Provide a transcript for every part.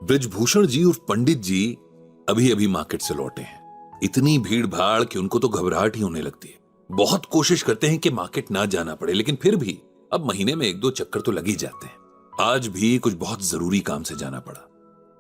ब्रजभूषण जी उर्फ पंडित जी अभी अभी मार्केट से लौटे हैं। इतनी भीड़ भाड़ कि उनको तो घबराहट ही होने लगती है। बहुत कोशिश करते हैं कि मार्केट ना जाना पड़े, लेकिन फिर भी अब महीने में 1-2 चक्कर तो लग ही जाते हैं। आज भी कुछ बहुत जरूरी काम से जाना पड़ा।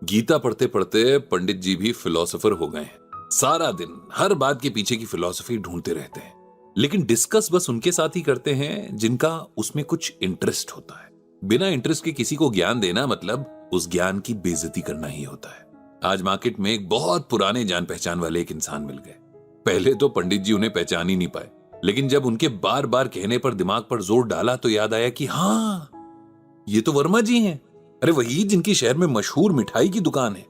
गीता पढ़ते पढ़ते पंडित जी भी फिलोसोफर हो गए हैं। सारा दिन हर बात के पीछे की फिलॉसफी ढूंढते रहते हैं, लेकिन डिस्कस बस उनके साथ ही करते हैं जिनका उसमें कुछ इंटरेस्ट होता है। बिना इंटरेस्ट के किसी को ज्ञान देना मतलब उस ज्ञान की बेइज्जती करना ही होता है। आज मार्केट में एक बहुत पुराने जान पहचान वाले एक इंसान मिल गए। पहले तो पंडित जी उन्हें पहचान ही नहीं पाए, लेकिन जब उनके बार बार कहने पर दिमाग पर जोर डाला तो याद आया कि हाँ, ये तो वर्मा जी हैं। अरे वही जिनकी शहर में मशहूर मिठाई की दुकान है।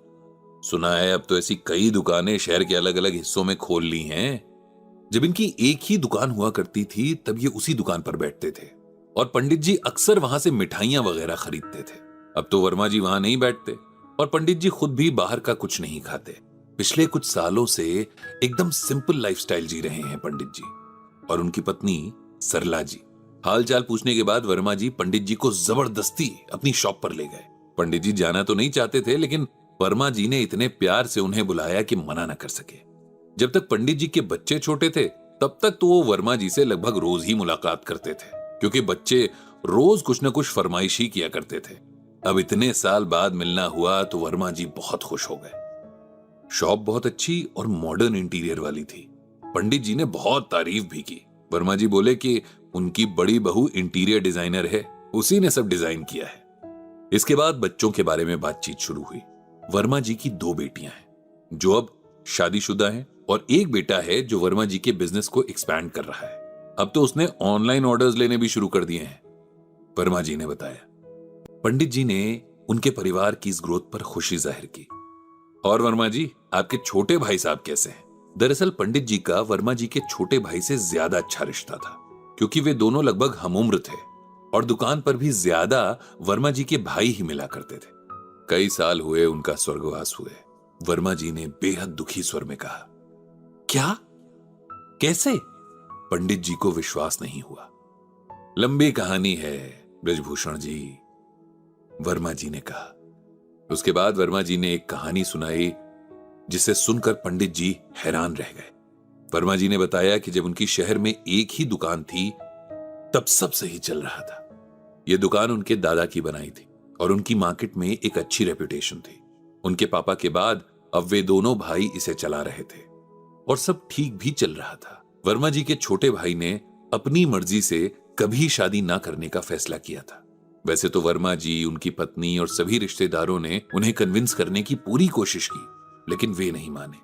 सुना है अब तो ऐसी कई दुकानें शहर के अलग अलग हिस्सों में खोल ली हैं। जब इनकी एक ही दुकान हुआ करती थी तब ये उसी दुकान पर बैठते थे और पंडित जी अक्सर वहां से मिठाइयां वगैरह खरीदते थे। अब तो वर्मा जी वहां नहीं बैठते और पंडित जी खुद भी बाहर का कुछ नहीं खाते। पिछले कुछ सालों से एकदम सिंपल लाइफस्टाइल जी रहे हैं पंडित जी और उनकी पत्नी सरला जी। हालचाल पूछने के बाद वर्मा जी पंडित जी को जबरदस्ती अपनी शॉप पर ले गए। पंडित जी जाना तो नहीं चाहते थे, लेकिन वर्मा जी ने इतने प्यार से उन्हें बुलाया कि मना न कर सके। जब तक पंडित जी के बच्चे छोटे थे तब तक तो वो वर्मा जी से लगभग रोज ही मुलाकात करते थे, क्योंकि बच्चे रोज कुछ न कुछ फरमाइश ही किया करते थे। अब इतने साल बाद मिलना हुआ तो वर्मा जी बहुत खुश हो गए। शॉप बहुत अच्छी और मॉडर्न इंटीरियर वाली थी। पंडित जी ने बहुत तारीफ भी की। वर्मा जी बोले कि उनकी बड़ी बहू इंटीरियर डिजाइनर है, उसी ने सब डिजाइन किया है। इसके बाद बच्चों के बारे में बातचीत शुरू हुई। वर्मा जी की 2 बेटियां हैं जो अब शादीशुदा हैं और एक बेटा है जो वर्मा जी के बिजनेस को एक्सपैंड कर रहा है। अब तो उसने ऑनलाइन ऑर्डर्स लेने भी शुरू कर दिए हैं, वर्मा जी ने बताया। पंडित जी ने उनके परिवार की इस ग्रोथ पर खुशी जाहिर की। और वर्मा जी, आपके छोटे भाई साहब कैसे हैं? दरअसल पंडित जी का वर्मा जी के छोटे भाई से ज्यादा अच्छा रिश्ता था, क्योंकि वे दोनों लगभग हमउम्र थे और दुकान पर भी ज्यादा वर्मा जी के भाई ही मिला करते थे। कई साल हुए उनका स्वर्गवास हुए, वर्मा जी ने बेहद दुखी स्वर में कहा। क्या? कैसे? पंडित जी को विश्वास नहीं हुआ। लंबी कहानी है ब्रजभूषण जी, वर्मा जी ने कहा। उसके बाद वर्मा जी ने एक कहानी सुनाई जिसे सुनकर पंडित जी हैरान रह गए। वर्मा जी ने बताया कि जब उनकी शहर में एक ही दुकान थी तब सब सही चल रहा था। यह दुकान उनके दादा की बनाई थी और उनकी मार्केट में एक अच्छी रेपुटेशन थी। उनके पापा के बाद अब वे दोनों भाई इसे चला रहे थे और सब ठीक भी चल रहा था। वर्मा जी के छोटे भाई ने अपनी मर्जी से कभी शादी ना करने का फैसला किया था। वैसे तो वर्मा जी, उनकी पत्नी और सभी रिश्तेदारों ने उन्हें कन्विंस करने की पूरी कोशिश की, लेकिन वे नहीं माने।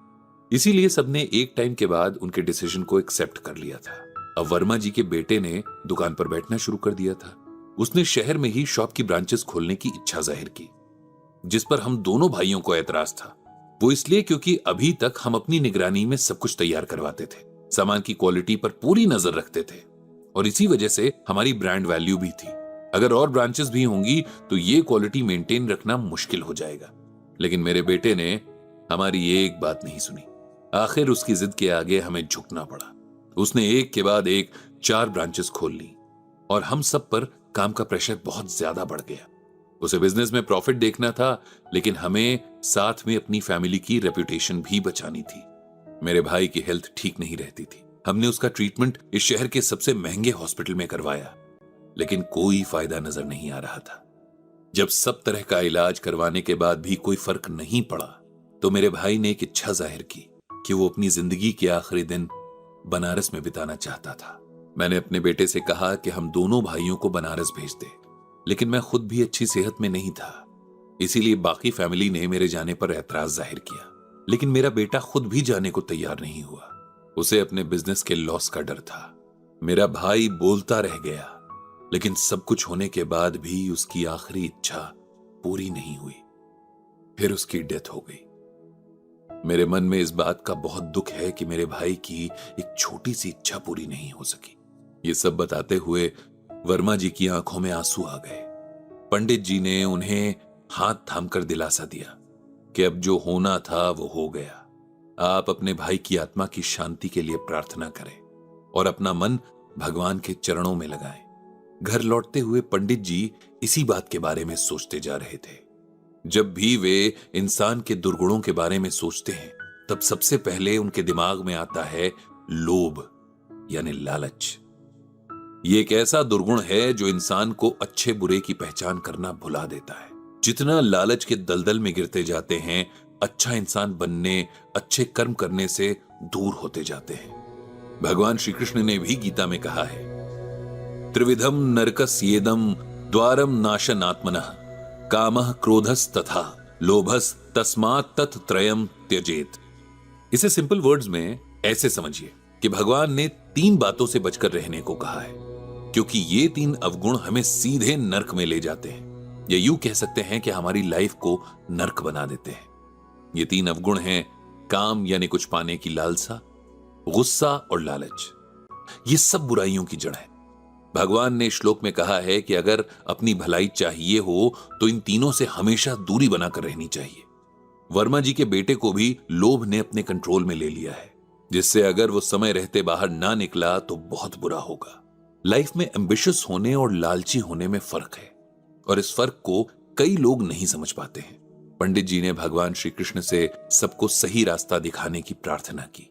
इसीलिए सबने एक टाइम के बाद उनके डिसीजन को एक्सेप्ट कर लिया था। अब वर्मा जी के बेटे ने दुकान पर बैठना शुरू कर दिया था। उसने शहर में ही शॉप की ब्रांचेस खोलने की इच्छा जाहिर की, जिस पर हम दोनों भाइयों को ऐतराज था। वो इसलिए क्योंकि अभी तक हम अपनी निगरानी में सब कुछ तैयार करवाते थे, सामान की क्वालिटी पर पूरी नजर रखते थे और इसी वजह से हमारी ब्रांड वैल्यू भी थी। अगर और ब्रांचेस भी होंगी तो ये क्वालिटी मेंटेन रखना मुश्किल हो जाएगा। लेकिन मेरे बेटे ने हमारी एक बात नहीं सुनी। आखिर उसकी जिद के आगे हमें झुकना पड़ा। उसने एक के बाद एक 4 ब्रांचेस खोल ली और हम सब पर काम का प्रेशर बहुत ज्यादा बढ़ गया। उसे बिजनेस में प्रॉफिट देखना था, लेकिन हमें साथ में अपनी फैमिली की रेपुटेशन भी बचानी थी। मेरे भाई की हेल्थ ठीक नहीं रहती थी। हमने उसका ट्रीटमेंट इस शहर के सबसे महंगे हॉस्पिटल में करवाया, लेकिन कोई फायदा नजर नहीं आ रहा था। जब सब तरह का इलाज करवाने के बाद भी कोई फर्क नहीं पड़ा तो मेरे भाई ने एक इच्छा जाहिर की कि वो अपनी जिंदगी के आखिरी दिन बनारस में बिताना चाहता था। मैंने अपने बेटे से कहा कि हम दोनों भाइयों को बनारस भेज दे, लेकिन मैं खुद भी अच्छी सेहत में नहीं था। इसीलिए बाकी फैमिली ने मेरे जाने पर ऐतराज जाहिर किया, लेकिन मेरा बेटा खुद भी जाने को तैयार नहीं हुआ। उसे अपने बिजनेस के लॉस का डर था। मेरा भाई बोलता रह गया, लेकिन सब कुछ होने के बाद भी उसकी आखिरी इच्छा पूरी नहीं हुई। फिर उसकी डेथ हो गई। मेरे मन में इस बात का बहुत दुख है कि मेरे भाई की एक छोटी सी इच्छा पूरी नहीं हो सकी। ये सब बताते हुए वर्मा जी की आंखों में आंसू आ गए। पंडित जी ने उन्हें हाथ थामकर दिलासा दिया कि अब जो होना था वो हो गया। आप अपने भाई की आत्मा की शांति के लिए प्रार्थना करें और अपना मन भगवान के चरणों में लगाएं। घर लौटते हुए पंडित जी इसी बात के बारे में सोचते जा रहे थे जब भी वे इंसान के दुर्गुणों के बारे में सोचते हैं तब सबसे पहले उनके दिमाग में आता है लोभ यानी लालच। ये एक ऐसा दुर्गुण है जो इंसान को अच्छे बुरे की पहचान करना भुला देता है। जितना लालच के दलदल में गिरते जाते हैं, अच्छा इंसान बनने, अच्छे कर्म करने से दूर होते जाते हैं। भगवान श्री कृष्ण ने भी गीता में कहा है, त्रिविधम नरकस्येदम द्वारम नाशन आत्मनः कामः क्रोधस तथा लोभस तस्मात् तत्त्रयम् त्यजेत। इसे सिंपल वर्ड्स में ऐसे समझिए कि भगवान ने 3 बातों से बचकर रहने को कहा है, क्योंकि ये 3 अवगुण हमें सीधे नर्क में ले जाते हैं, या यूं कह सकते हैं कि हमारी लाइफ को नर्क बना देते हैं। ये 3 अवगुण हैं काम यानी कुछ पाने की लालसा, गुस्सा और लालच। ये सब बुराइयों की जड़ है। भगवान ने श्लोक में कहा है कि अगर अपनी भलाई चाहिए हो तो इन तीनों से हमेशा दूरी बनाकर रहनी चाहिए। वर्मा जी के बेटे को भी लोभ ने अपने कंट्रोल में ले लिया है, जिससे अगर वो समय रहते बाहर ना निकला तो बहुत बुरा होगा। लाइफ में एम्बिशियस होने और लालची होने में फर्क है, और इस फर्क को कई लोग नहीं समझ पाते हैं। पंडित जी ने भगवान श्री कृष्ण से सबको सही रास्ता दिखाने की प्रार्थना की।